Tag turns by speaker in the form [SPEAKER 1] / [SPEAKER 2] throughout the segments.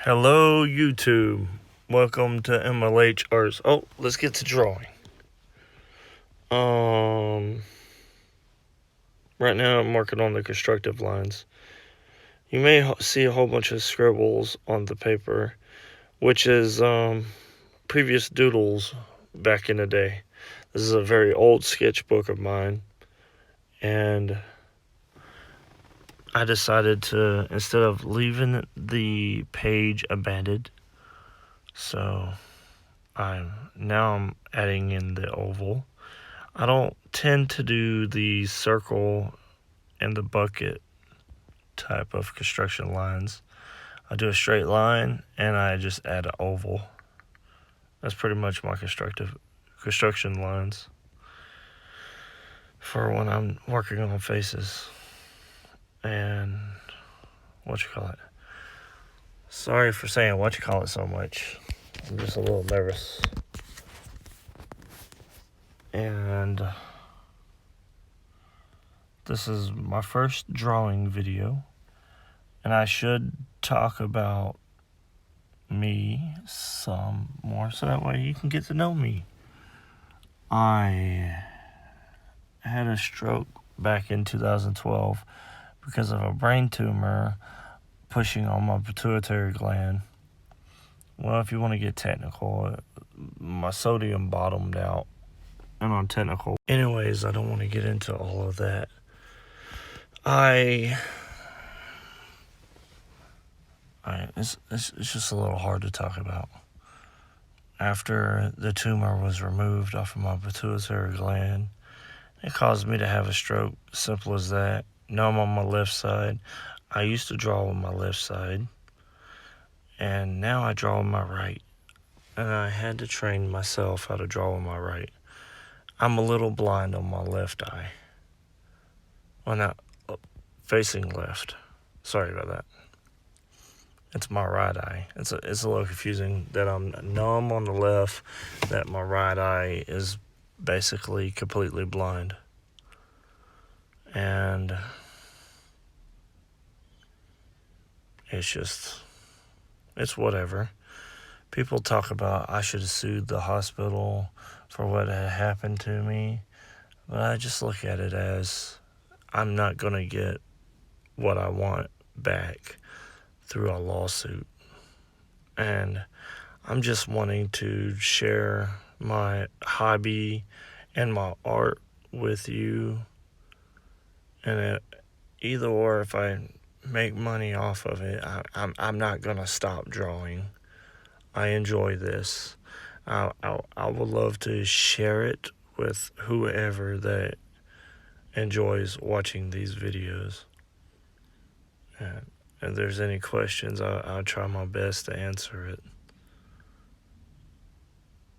[SPEAKER 1] Hello, YouTube. Welcome to MLH Arts. Oh, let's get to drawing. Right now I'm working on the constructive lines. You may see a whole bunch of scribbles on the paper, which is previous doodles back in the day. This is a very old sketchbook of mine, and I decided to, instead of leaving the page abandoned, so I'm adding in the oval. I don't tend to do the circle and the bucket type of construction lines. I do a straight line and I just add an oval. That's pretty much my construction lines for when I'm working on faces. And sorry for saying so much. I'm just a little nervous. And this is my first drawing video, and I should talk about me some more so that way you can get to know me. I had a stroke back in 2012 because of a brain tumor pushing on my pituitary gland. Well, if you want to get technical, my sodium bottomed out, and I'm technical. Anyways, I don't want to get into all of that. It's just a little hard to talk about. After the tumor was removed off of my pituitary gland, it caused me to have a stroke. Simple as that. Now I'm on my left side. I used to draw with my left side, and now I draw with my right. And I had to train myself how to draw with my right. I'm a little blind on my left eye. Well, not facing left. Sorry about that. It's my right eye. It's a little confusing that I'm numb on the left, that my right eye is basically completely blind. And it's whatever. People talk about I should have sued the hospital for what had happened to me, but I just look at it as I'm not going to get what I want back through a lawsuit. And I'm just wanting to share my hobby and my art with you. And either or, if I make money off of it, I'm not gonna stop drawing. I enjoy this. I would love to share it with whoever that enjoys watching these videos. And if there's any questions, I'll try my best to answer it.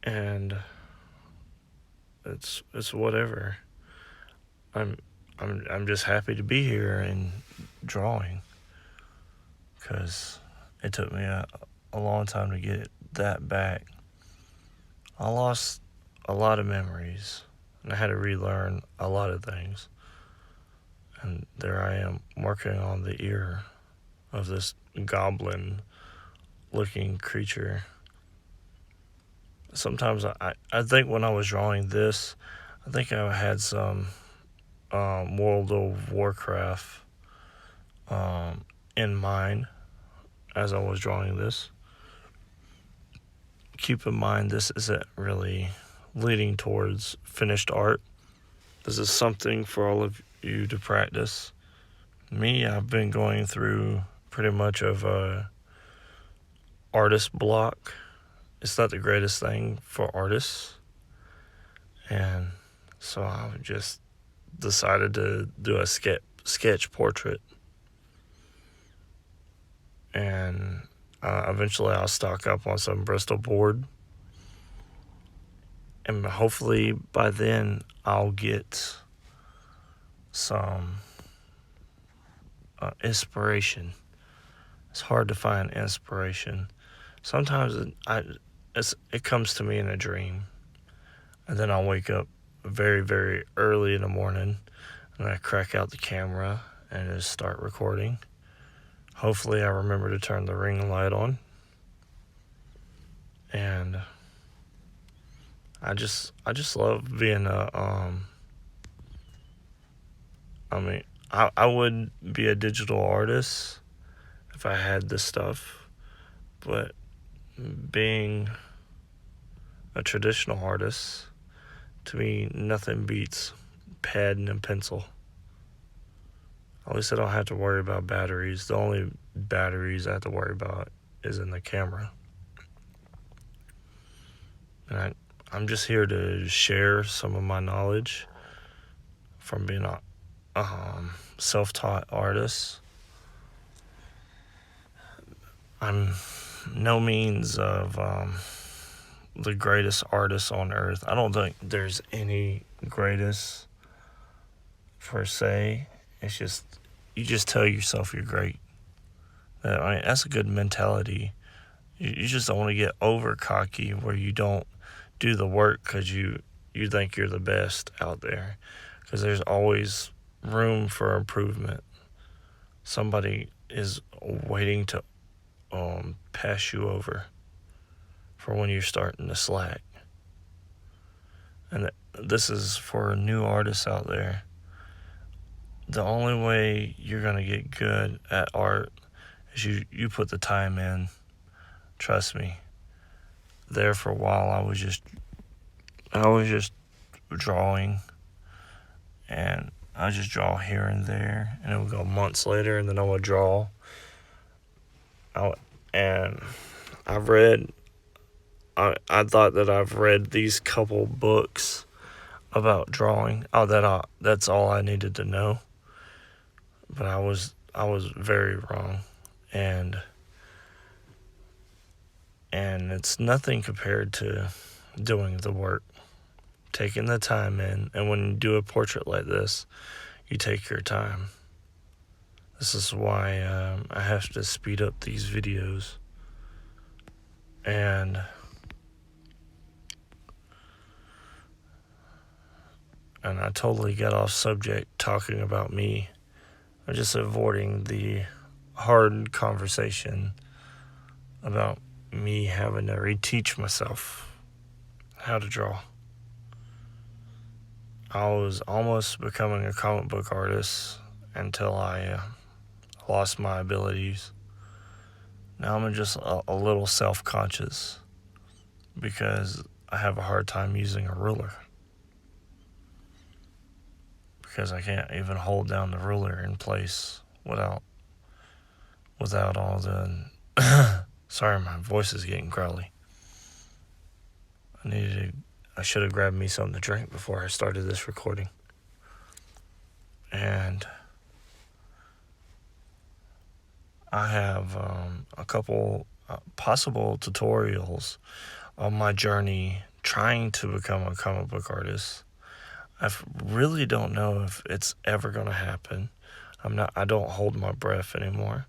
[SPEAKER 1] And it's whatever. I'm just happy to be here and drawing, because it took me a long time to get that back. I lost a lot of memories, and I had to relearn a lot of things. And there I am working on the ear of this goblin-looking creature. Sometimes I think when I was drawing this, I think I had some World of Warcraft in mind as I was drawing this. Keep in mind, this isn't really leading towards finished art. This is something for all of you to practice. Me, I've been going through pretty much of a artist block. It's not the greatest thing for artists, and so I just decided to do a sketch portrait, and eventually I'll stock up on some Bristol board, and hopefully by then I'll get some inspiration. It's hard to find inspiration. Sometimes it comes to me in a dream, and then I'll wake up very, very early in the morning, and I crack out the camera and just start recording. Hopefully I remember to turn the ring light on, And I just love being I mean, I would be a digital artist if I had this stuff, but being a traditional artist, to me, nothing beats pad and pencil. At least I don't have to worry about batteries. The only batteries I have to worry about is in the camera. And I'm just here to share some of my knowledge from being a self-taught artist. I'm no means of the greatest artist on earth. I don't think there's any greatest per se. It's just you just tell yourself you're great. I mean, that's a good mentality. You just don't want to get over cocky where you don't do the work because you think you're the best out there. Because there's always room for improvement. Somebody is waiting to pass you over for when you're starting to slack. And this is for new artists out there. The only way you're going to get good at art is you put the time in. Trust me. There for a while I was just drawing, and I just draw here and there, and it would go months later, and then I would draw. And I thought that I've read these couple books about drawing. That's all I needed to know. But I was very wrong, and it's nothing compared to doing the work, taking the time in. And when you do a portrait like this, you take your time. This is why I have to speed up these videos. And I totally got off subject talking about me. I'm just avoiding the hard conversation about me having to reteach myself how to draw. I was almost becoming a comic book artist until I lost my abilities. Now I'm just a little self-conscious because I have a hard time using a ruler. Because I can't even hold down the ruler in place without all the sorry, my voice is getting growly. I should have grabbed me something to drink before I started this recording. And I have a couple possible tutorials on my journey trying to become a comic book artist. I really don't know if it's ever going to happen. I don't hold my breath anymore.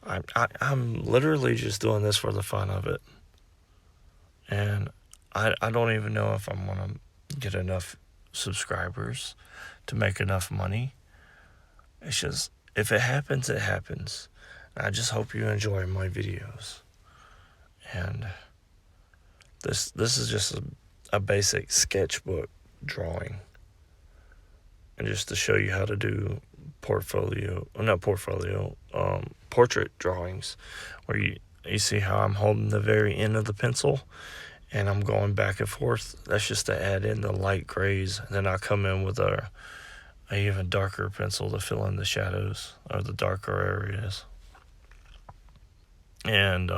[SPEAKER 1] I'm literally just doing this for the fun of it. And I don't even know if I'm going to get enough subscribers to make enough money. It's just, if it happens, it happens. I just hope you enjoy my videos. And this is just a basic sketchbook drawing. And just to show you how to do portrait drawings, where you see how I'm holding the very end of the pencil and I'm going back and forth. That's just to add in the light grays, and then I come in with a even darker pencil to fill in the shadows or the darker areas. And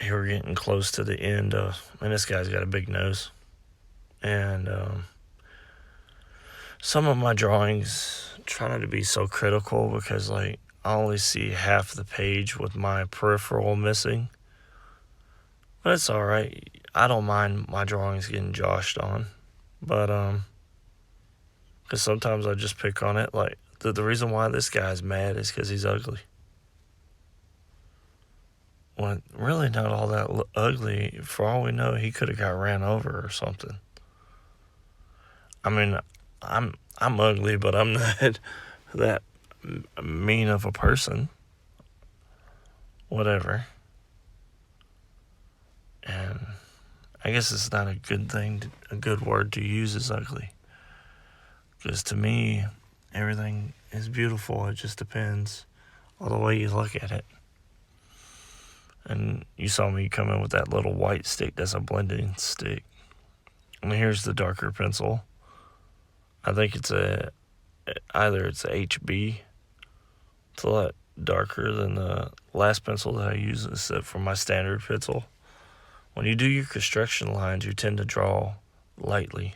[SPEAKER 1] here we're getting close to the end and this guy's got a big nose. And some of my drawings, try not to be so critical, because like I only see half the page with my peripheral missing. But it's alright. I don't mind my drawings getting joshed on. But because sometimes I just pick on it. Like the reason why this guy's mad is because he's ugly. Well, really not all that ugly. For all we know, he could have got ran over or something. I mean, I'm ugly, but I'm not that mean of a person. Whatever. I guess it's not a good thing, a good word to use is ugly. Because to me, everything is beautiful. It just depends on the way you look at it. And you saw me come in with that little white stick. That's a blending stick. And here's the darker pencil. I think it's either it's a HB. It's a lot darker than the last pencil that I use, except for my standard pencil. When you do your construction lines, you tend to draw lightly.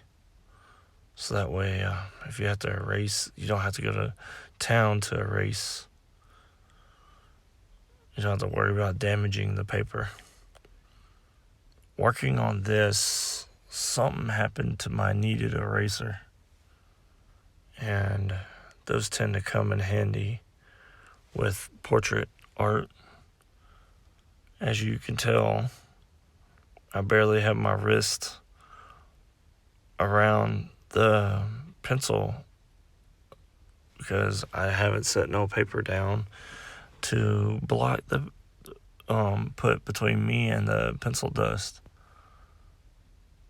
[SPEAKER 1] So that way, if you have to erase, you don't have to go to town to erase. You don't have to worry about damaging the paper. Working on this, something happened to my kneaded eraser. And those tend to come in handy with portrait art. As you can tell, I barely have my wrist around the pencil because I haven't set no paper down to block the put between me and the pencil dust.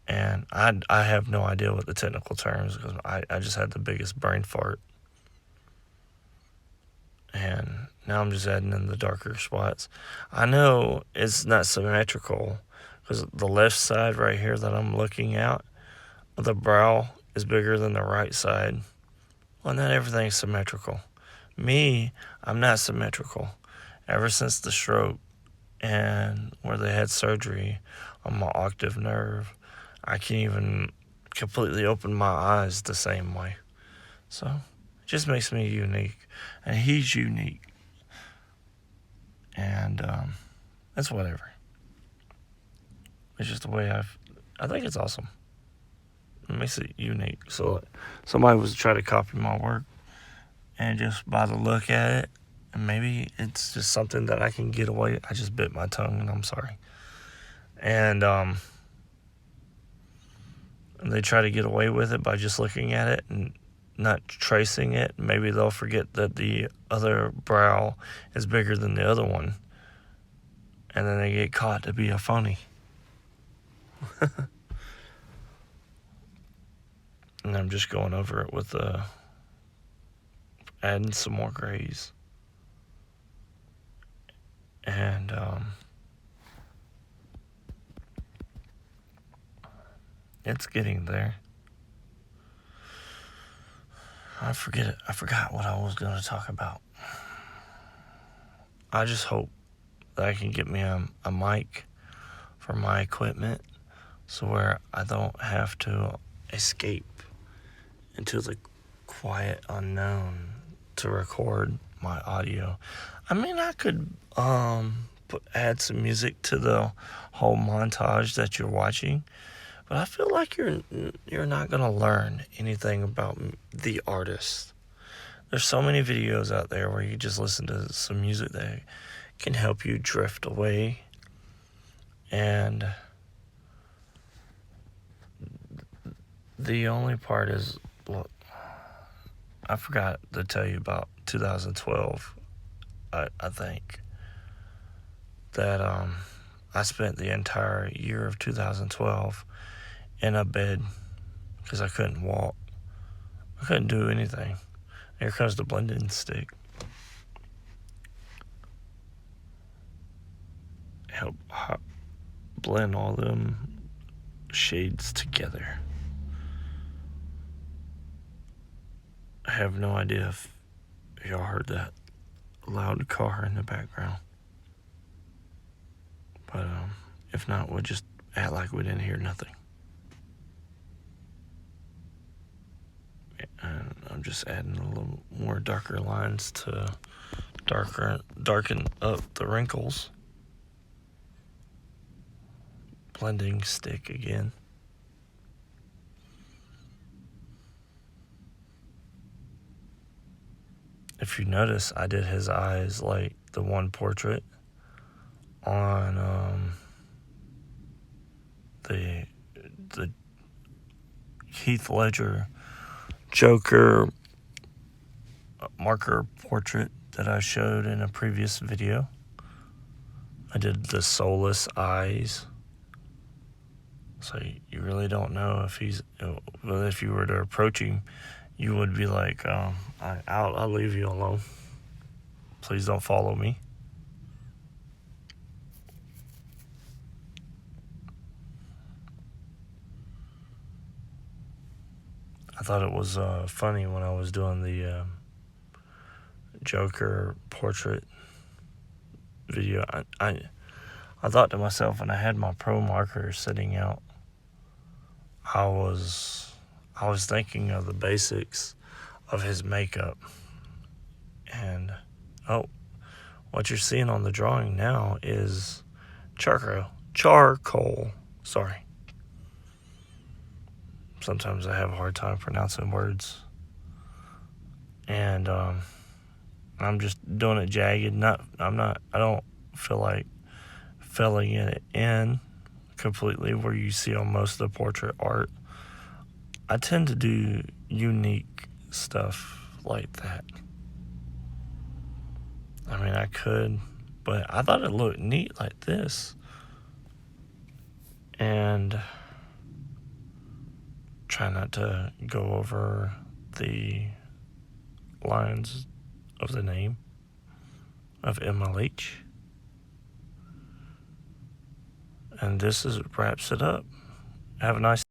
[SPEAKER 1] And I have no idea what the technical terms, because I just had the biggest brain fart. And now I'm just adding in the darker spots. I know it's not symmetrical because the left side right here that I'm looking at, the brow is bigger than the right side. Well, not everything's symmetrical. Me, I'm not symmetrical. Ever since the stroke and where they had surgery on my octave nerve, I can't even completely open my eyes the same way. So it just makes me unique. And he's unique. And that's whatever. It's just the way I think it's awesome. It makes it unique. So somebody was trying to copy my work, and just by the look at it, and maybe it's just something that I can get away. I just bit my tongue, and I'm sorry. And they try to get away with it by just looking at it and not tracing it. Maybe they'll forget that the other brow is bigger than the other one, and then they get caught to be a phony. And I'm just going over it with adding some more grays. And it's getting there. I forgot what I was going to talk about. I just hope that I can get me a mic for my equipment, so where I don't have to escape into the quiet unknown to record my audio. I mean, I could add some music to the whole montage that you're watching, but I feel like you're not gonna learn anything about the artist. There's so many videos out there where you just listen to some music that can help you drift away. And the only part is, look, I forgot to tell you about 2012. I think that I spent the entire year of 2012 in a bed because I couldn't walk. I couldn't do anything. Here comes the blending stick. Help blend all them shades together. I have no idea if y'all heard that loud car in the background. But if not, we'll just act like we didn't hear nothing. And I'm just adding a little more darker lines to darken up the wrinkles. Blending stick again. If you notice, I did his eyes like the one portrait on the Heath Ledger Joker marker portrait that I showed in a previous video. I did the soulless eyes. So you really don't know if he's. Well, if you were to approach him, you would be like, I'll leave you alone. Please don't follow me. I thought it was funny when I was doing the Joker portrait video. I thought to myself when I had my pro marker sitting out, I was thinking of the basics of his makeup. And what you're seeing on the drawing now is charcoal. Sorry. Sometimes I have a hard time pronouncing words. And I'm just doing it jagged. I don't feel like filling it in completely where you see on most of the portrait art. I tend to do unique stuff like that. I mean, I could, but I thought it looked neat like this. And try not to go over the lines of the name of MLH. And this wraps it up. Have a nice